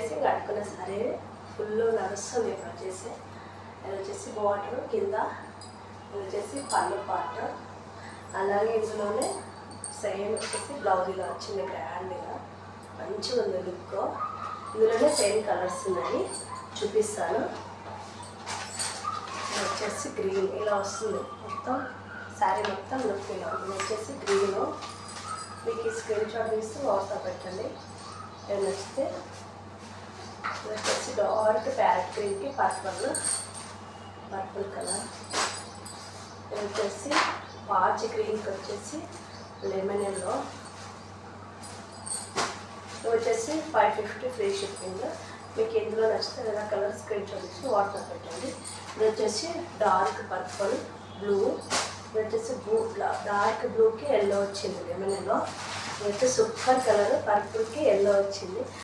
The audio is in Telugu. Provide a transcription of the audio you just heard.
వచ్చేసి కట్టుకున్న సరే ఫుల్ నడుస్తుంది. ఇప్పుడు వచ్చేసి ఇది వచ్చేసి బార్డర్ కింద, ఇది వచ్చేసి పళ్ళు పార్ట్. అలాగే ఇందులోనే సేమ్ వచ్చేసి బ్లౌజ్ ఇలా వచ్చింది గ్రాండ్గా, మంచిగా ఉంది లుక్. ఇందులోనే సేమ్ కలర్స్ ఉన్నాయి, చూపిస్తాను. ఇది వచ్చేసి గ్రీన్ ఇలా వస్తుంది మొత్తం శారీ మొత్తం లుక్ ఇలా. ఇది వచ్చేసి గ్రీను. మీకు స్క్రీన్ షాట్ తీస్తే వాట్సాప్ పెట్టండి ఏం నచ్చితే. ఇది వచ్చేసి డార్క్ ప్యారెట్ గ్రీన్కి పర్పుల్ కలర్. ఇది వచ్చేసి పాచ్ గ్రీన్కి వచ్చేసి లెమన్ ఎల్లో. ఇది వచ్చేసి 550 ఫ్రీ షిప్పింగ్. మీకు ఎందులో నచ్చితే ఏదైనా కలర్ స్క్రీన్ షాట్ ఇచ్చి వాట్సాప్ పెట్టండి. ఇది వచ్చేసి డార్క్ పర్పుల్ బ్లూ. ఇది వచ్చేసి డార్క్ బ్లూకి ఎల్లో వచ్చింది లెమన్ ఎల్లో. ఇది వచ్చి సూపర్ కలర్ పర్పుల్కి ఎల్లో వచ్చింది.